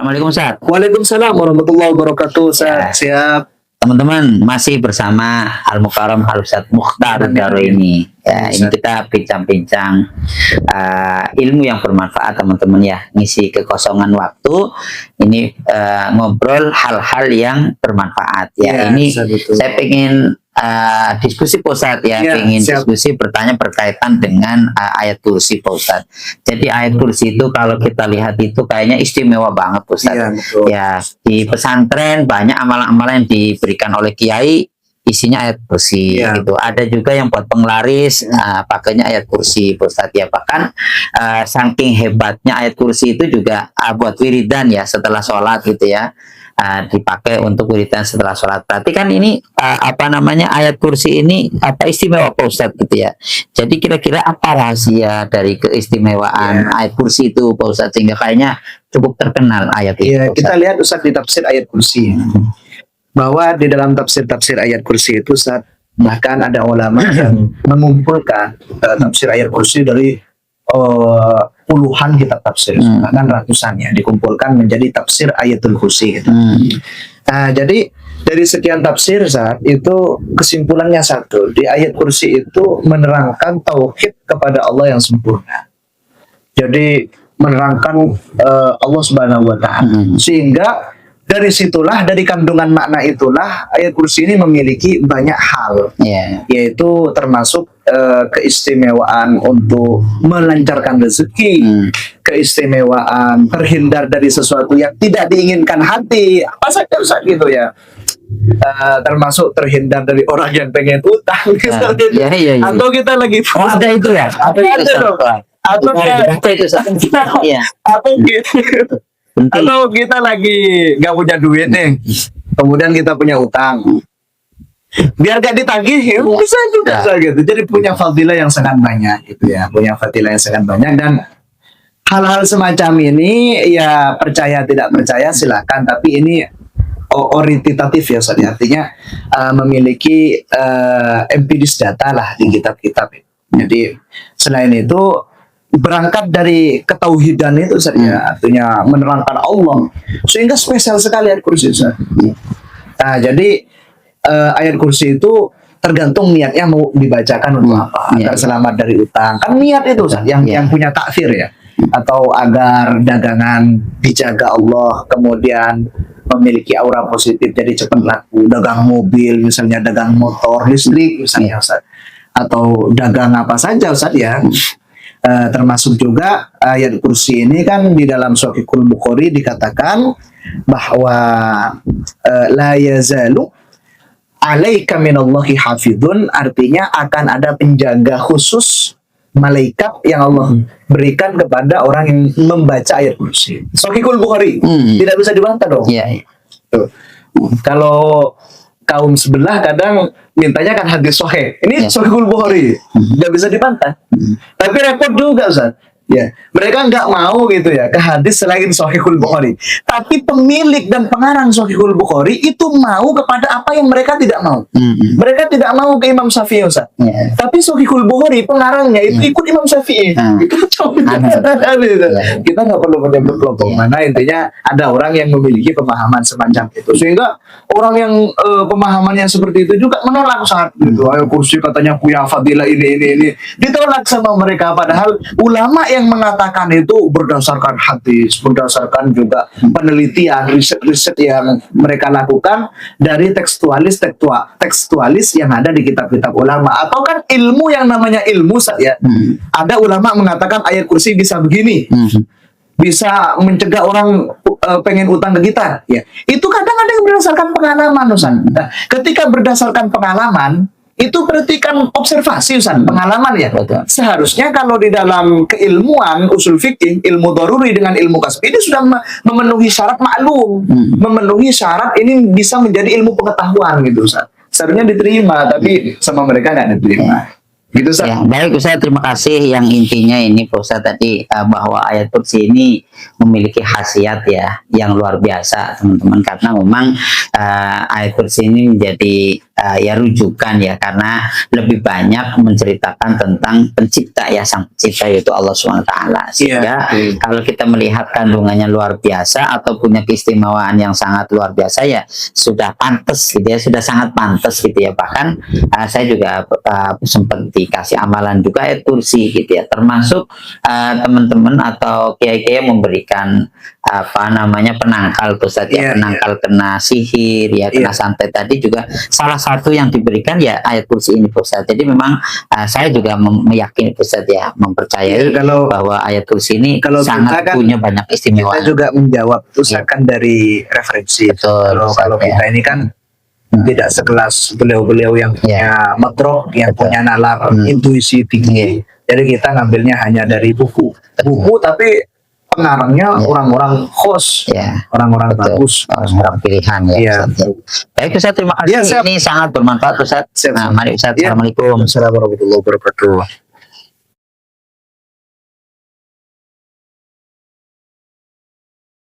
Assalamualaikum Ustaz. Waalaikumsalam warahmatullahi wabarakatuh. Ustaz. Siap. Teman-teman, masih bersama Al-Mukarram Al-Ustaz Mukhtar Dareni. Ya, ini kita bincang-bincang ilmu yang bermanfaat, teman-teman ya. Ngisi kekosongan waktu. Ini ngobrol hal-hal yang bermanfaat ya. Ini saya pengen diskusi Pak Ustadz ya, pengen diskusi bertanya berkaitan dengan ayat kursi Pak Ustadz. Jadi ayat kursi itu kalau kita lihat itu kayaknya istimewa banget Pak Ustadz. Ya, di pesantren banyak amalan-amalan yang diberikan oleh kiai isinya ayat kursi gitu. Ada juga yang buat penglaris pakainya ayat kursi Pak Ustadz ya. Bahkan saking hebatnya ayat kursi itu juga buat wiridan ya setelah sholat gitu ya. Dipakai untuk wiridan setelah sholat. Berarti kan ini apa namanya ayat kursi ini apa istimewa Pak Ustadz gitu ya. Jadi kira-kira apa rahasia dari keistimewaan ayat kursi itu Pak Ustadz sehingga kayaknya cukup terkenal ayat itu. Kita lihat Ustadz di tafsir ayat kursi bahwa di dalam tafsir ayat kursi itu Ustadz, bahkan ada ulama yang mengumpulkan tafsir ayat kursi dari puluhan kitab tafsir, bahkan ratusannya dikumpulkan menjadi tafsir ayatul kursi gitu. Nah, jadi dari sekian tafsir saat itu kesimpulannya satu, di ayat kursi itu menerangkan tauhid kepada Allah yang sempurna. Jadi menerangkan Allah Subhanahu wa taala. Sehingga dari situlah, dari kandungan makna itulah ayat kursi ini memiliki banyak hal, yaitu termasuk keistimewaan untuk melancarkan rezeki, keistimewaan terhindar dari sesuatu yang tidak diinginkan hati, apa saja Ustaz gitu ya. Termasuk terhindar dari orang yang pengen utang, atau kita lagi ada itu ya, atau kita lagi nggak punya duit nih, kemudian kita punya utang, biar gak ditagih, bisa juga gitu. Jadi punya fadilah yang sangat banyak, gitu ya, punya fadilah yang sangat banyak. Dan hal-hal semacam ini ya percaya tidak percaya silakan, tapi ini orititatif ya, artinya memiliki empiris data lah di kitab-kitab. Jadi selain itu berangkat dari ketauhidan itu saja, artinya menerangkan Allah, sehingga spesial sekali ayat kursi. Nah, jadi ayat kursi itu tergantung niatnya mau dibacakan untuk apa, agar selamat dari utang. Kan niat itu yang punya takfir ya, atau agar dagangan dijaga Allah, kemudian memiliki aura positif jadi cepat laku, dagang mobil misalnya, dagang motor listrik misalnya Ustaz, atau dagang apa saja Ustaz ya. Termasuk juga ayat kursi ini kan di dalam Sahihul Bukhari dikatakan bahwa la yazalu alaika minallahi hafidun, artinya akan ada penjaga khusus malaikat yang Allah berikan kepada orang yang membaca ayat kursi. Sahihul Bukhari tidak bisa dibantah dong. Tuh. Kalau kaum sebelah kadang mintanya kan hadis sahih. Ini Sahihul Bukhari, nggak bisa dibantah. Tapi repot juga Ustaz. Ya, mereka nggak mau gitu ya ke hadis selain Sahihul Bukhari. Tapi pemilik dan pengarang Sahihul Bukhari itu mau kepada apa yang mereka tidak mau. Mereka tidak mau ke Imam Syafi'i Ustaz. Tapi Sahihul Bukhari pengarangnya itu ikut Imam Syafi'i. Kita nggak perlu menyebut kelompok mana, intinya ada orang yang memiliki pemahaman semacam itu, sehingga orang yang pemahamannya seperti itu juga menolak saat itu. Ayo kursi katanya punya fadilah ini ditolak sama mereka, padahal ulama yang mengatakan itu berdasarkan hadis, berdasarkan juga penelitian, riset-riset yang mereka lakukan dari tekstualis yang ada di kitab-kitab ulama. Atau kan ilmu yang namanya ilmu ya. Ada ulama mengatakan ayat kursi bisa begini, bisa mencegah orang pengen utang ke kita. Ya, itu kadang ada yang berdasarkan pengalaman Ustaz. Nah, ketika berdasarkan pengalaman itu berarti kan observasi Ustaz, pengalaman ya. Seharusnya kalau di dalam keilmuan usul fikih, ilmu daruri dengan ilmu kasbi ini sudah memenuhi syarat maklum, memenuhi syarat ini bisa menjadi ilmu pengetahuan gitu Ustaz. Seharusnya diterima, tapi sama mereka nggak diterima. Gitu Ustaz. Ya, baik Ustaz, terima kasih. Yang intinya ini Pak Ustaz tadi bahwa ayat kursi ini memiliki khasiat ya yang luar biasa teman-teman, karena memang ayat kursi ini menjadi ya rujukan ya, karena lebih banyak menceritakan tentang pencipta ya, sang pencipta yaitu Allah SWT. Sehingga kalau kita melihat kandungannya luar biasa atau punya keistimewaan yang sangat luar biasa ya sudah pantas gitu ya, sudah sangat pantas gitu ya. Bahkan saya juga sempat dikasih amalan juga ayat kursi gitu ya, termasuk teman-teman atau kiai-kiai memberikan apa namanya penangkal Ustaz ya, penangkal kena sihir ya, kena santet tadi juga salah satu yang diberikan ya ayat kursi ini Ustaz. Jadi memang saya juga meyakini Ustaz ya, mempercayai bahwa ayat kursi ini sangat punya banyak istimewa. Kita juga menjawab usahakan dari referensi. Betul, kalau kita ini kan tidak sekelas beliau-beliau yang punya madrok, yang punya nalar intuisi tinggi. Jadi kita ngambilnya hanya dari buku tapi pengarangnya orang-orang host, orang-orang bagus, orang pilihan ya. Baik Ustaz, terima kasih. Ini sangat bermanfaat Ustaz. Mari Ustaz. Assalamualaikum. Assalamualaikum warahmatullahi wabarakatuh.